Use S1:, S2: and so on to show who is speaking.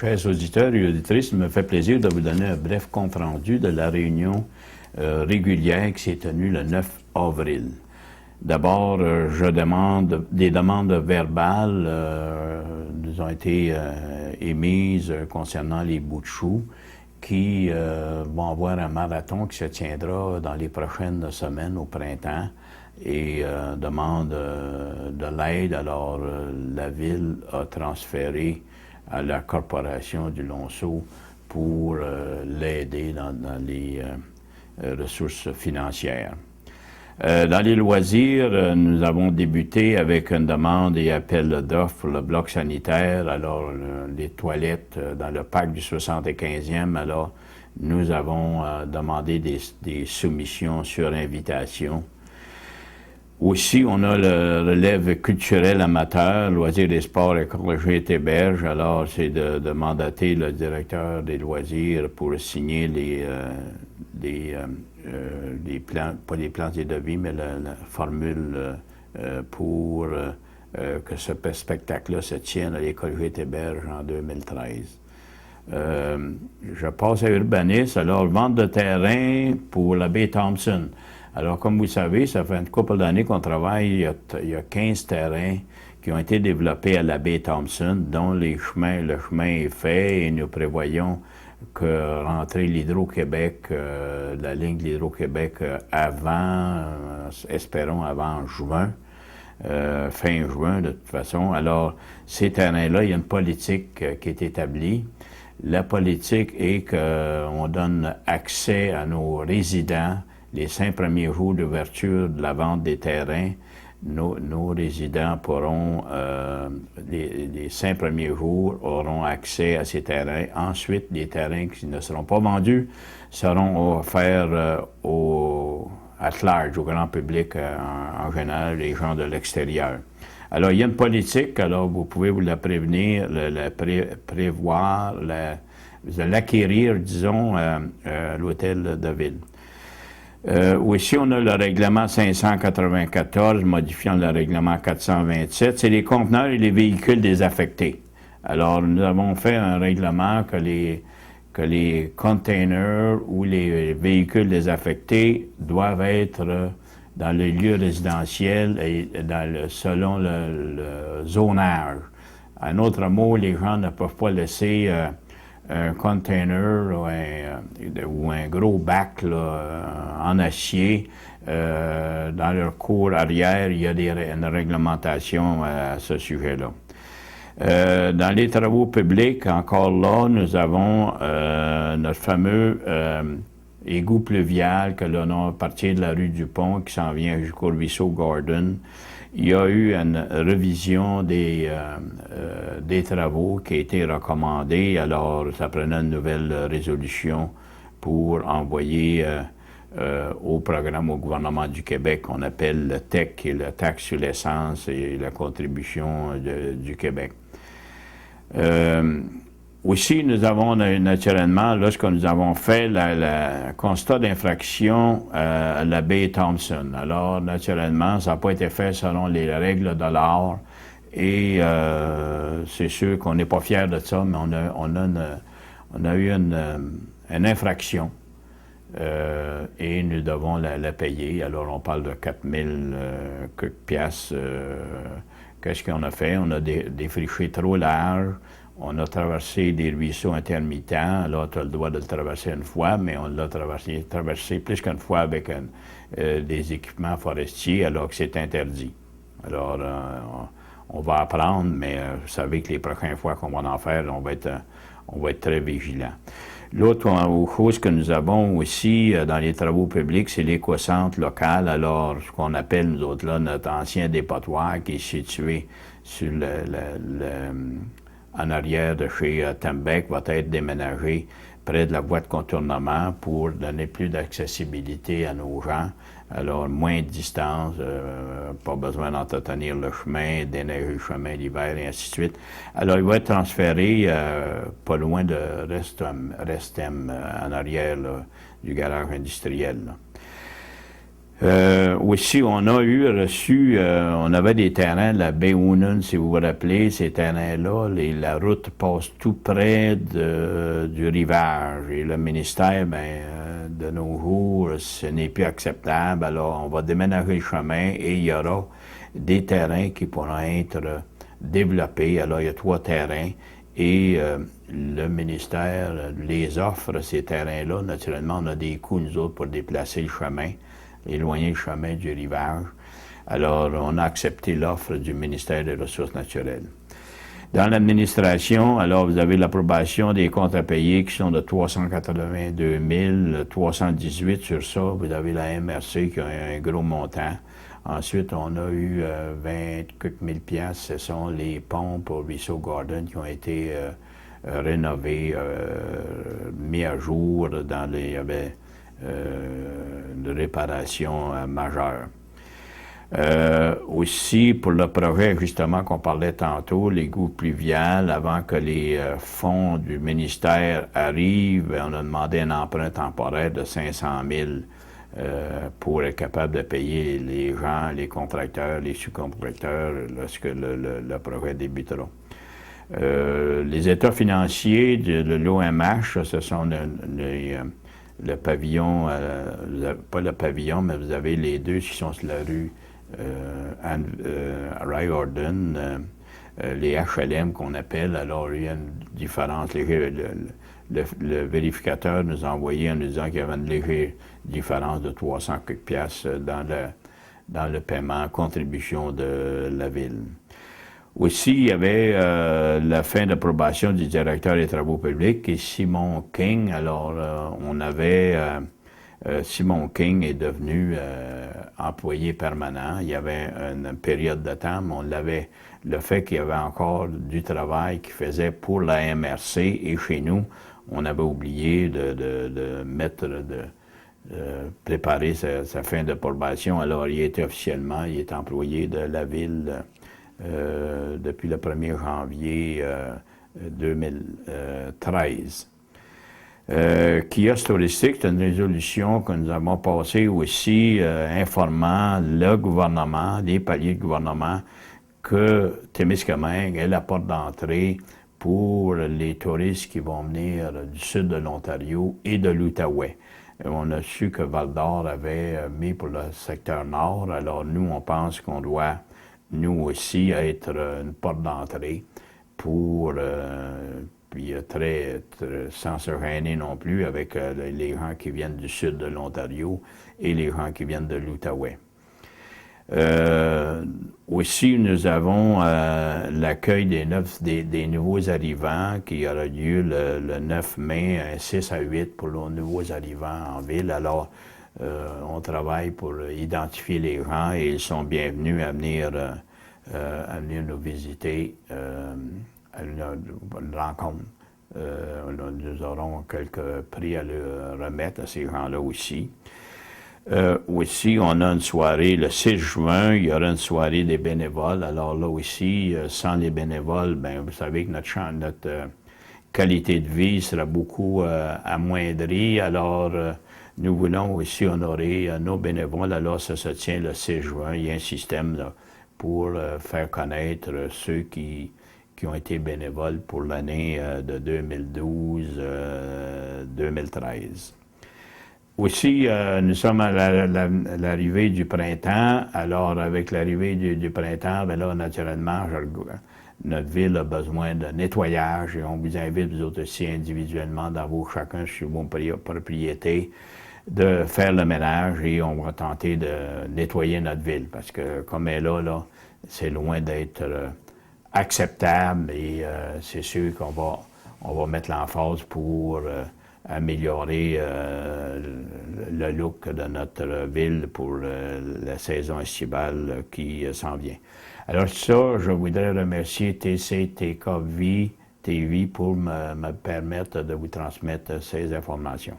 S1: Chers auditeurs et auditrices, il me fait plaisir de vous donner un bref compte-rendu de la réunion régulière qui s'est tenue le 9 avril. D'abord, je demande des demandes verbales nous ont été émises concernant les bouts de choux qui vont avoir un marathon qui se tiendra dans les prochaines semaines au printemps et demande de l'aide. Alors, la Ville a transféré à la Corporation du Lonceau pour l'aider dans les ressources financières. Dans les loisirs, nous avons débuté avec une demande et appel d'offres pour le bloc sanitaire. Alors, les toilettes dans le parc du 75e, alors, nous avons demandé des soumissions sur invitation. Aussi, on a le relève culturel amateur, loisirs des sports, écologie et héberge. Alors, c'est de mandater le directeur des loisirs pour signer les plans, pas les plans et devis, mais la formule pour que ce spectacle-là se tienne à l'écologie et héberge en 2013. Je passe à Urbanis. Alors, vente de terrain pour la baie Thompson. Alors, comme vous savez, ça fait une couple d'années qu'on travaille. Il y a 15 terrains qui ont été développés à la baie Thompson, dont le chemin est fait et nous prévoyons que rentrer l'Hydro-Québec, la ligne de l'Hydro-Québec espérons avant juin, fin juin de toute façon. Alors, ces terrains-là, il y a une politique qui est établie. La politique est qu'on donne accès à nos résidents les 5 premiers jours d'ouverture de la vente des terrains. Nos résidents pourront, les 5 premiers jours, auront accès à ces terrains. Ensuite, les terrains qui ne seront pas vendus seront offerts at large, au grand public en général, les gens de l'extérieur. Alors, il y a une politique, alors vous pouvez vous la prévenir, prévoir, l'acquérir, disons, à l'hôtel de ville. Aussi, on a le règlement 594 modifiant le règlement 427. C'est les conteneurs et les véhicules désaffectés. Alors, nous avons fait un règlement que les containers ou les véhicules désaffectés doivent être dans les lieux résidentiels et selon le zonage. En autre mot, les gens ne peuvent pas laisser un container ou un gros bac là, en acier. Dans leur cour arrière, il y a une réglementation à ce sujet-là. Dans les travaux publics, encore là, nous avons notre fameux égout pluvial que l'on a à partir de la rue du Pont qui s'en vient jusqu'au ruisseau Gordon. Il y a eu une révision des travaux qui a été recommandée. Alors, ça prenait une nouvelle résolution pour envoyer au programme au gouvernement du Québec qu'on appelle le TEC, qui est la taxe sur l'essence et la contribution du Québec. Aussi, nous avons naturellement, lorsque nous avons fait le constat d'infraction à la baie Thompson, alors naturellement, ça n'a pas été fait selon les règles de l'art et c'est sûr qu'on n'est pas fiers de ça, mais on a eu une infraction et nous devons la payer. Alors, on parle de 4000 piastres. Qu'est-ce qu'on a fait? On a défriché trop large. On a traversé des ruisseaux intermittents. Là, tu as le droit de le traverser une fois, mais on l'a traversé plus qu'une fois avec des équipements forestiers, alors que c'est interdit. Alors, on va apprendre, mais vous savez que les prochaines fois qu'on va en faire, on va être très vigilants. L'autre chose que nous avons aussi dans les travaux publics, c'est l'éco-centre local. Alors, ce qu'on appelle, nous autres, là, notre ancien dépotoir qui est situé sur en arrière de chez Tembec, va être déménagé près de la voie de contournement pour donner plus d'accessibilité à nos gens. Alors, moins de distance, pas besoin d'entretenir le chemin, déneiger le chemin l'hiver, et ainsi de suite. Alors, il va être transféré pas loin de Restem en arrière là, du garage industriel. Aussi, on a reçu, on avait des terrains de la baie Oonan, si vous vous rappelez, ces terrains-là, la route passe tout près du rivage. Et le ministère, de nos jours, ce n'est plus acceptable. Alors, on va déménager le chemin et il y aura des terrains qui pourront être développés. Alors, il y a 3 terrains et le ministère les offre, ces terrains-là. Naturellement, on a des coûts, nous autres, pour déplacer le chemin, éloigner le chemin du rivage. Alors, on a accepté l'offre du ministère des Ressources naturelles. Dans l'administration, alors, vous avez l'approbation des comptes à payer qui sont de 382 318 sur ça. Vous avez la MRC qui a un gros montant. Ensuite, on a eu 20 000 piastres. Ce sont les pompes au Ruisseau Garden qui ont été rénovées, mis à jour dans les... Il y avait de réparation majeure. Aussi, pour le projet, justement, qu'on parlait tantôt, l'égout pluvial, avant que les fonds du ministère arrivent, on a demandé un emprunt temporaire de 500 000 pour être capable de payer les gens, les contracteurs, les sous-contracteurs lorsque le projet débutera. Les états financiers de l'OMH, ce sont le pavillon, pas le pavillon, mais vous avez les deux qui sont sur la rue Riordan, les HLM qu'on appelle. Alors, il y a une différence. Le vérificateur nous a envoyé en nous disant qu'il y avait une légère différence de 300 piastres dans le paiement contribution de la ville. Aussi, il y avait la fin d'approbation du directeur des travaux publics et Simon King. Alors, on avait... Simon King est devenu employé permanent. Il y avait une période de temps, mais on l'avait... Le fait qu'il y avait encore du travail qu'il faisait pour la MRC et chez nous, on avait oublié de préparer sa fin d'approbation. Alors, il est employé de la ville... depuis le 1er janvier 2013. Kiosque touristique, c'est une résolution que nous avons passée aussi informant le gouvernement, les paliers de gouvernement, que Témiscamingue est la porte d'entrée pour les touristes qui vont venir du sud de l'Ontario et de l'Outaouais. On a su que Val-d'Or avait mis pour le secteur nord, alors nous, on pense qu'on doit nous aussi être une porte d'entrée pour, puis sans se gêner non plus avec les gens qui viennent du sud de l'Ontario et les gens qui viennent de l'Outaouais. Aussi, nous avons l'accueil des nouveaux arrivants qui aura lieu le 9 mai, 6 à 8 pour les nouveaux arrivants en ville. Alors, on travaille pour identifier les gens et ils sont bienvenus à venir nous visiter à une rencontre. Nous aurons quelques prix à leur remettre à ces gens-là aussi. Aussi, on a une soirée le 6 juin, il y aura une soirée des bénévoles. Alors là aussi, sans les bénévoles, vous savez que notre qualité de vie sera beaucoup amoindrie. Alors, nous voulons aussi honorer nos bénévoles. Alors, ça se tient le 6 juin. Il y a un système là, pour faire connaître ceux qui ont été bénévoles pour l'année de 2012-2013. Aussi, nous sommes à l'arrivée du printemps. Alors, avec l'arrivée du printemps, là, naturellement, notre ville a besoin de nettoyage et on vous invite, vous autres aussi, individuellement, chacun sur vos propriétés, de faire le ménage et on va tenter de nettoyer notre ville parce que comme elle est là, c'est loin d'être acceptable et c'est sûr qu'on va mettre l'emphase pour améliorer le look de notre ville pour la saison estivale qui s'en vient. Alors ça, je voudrais remercier TCTKV TV pour me permettre de vous transmettre ces informations.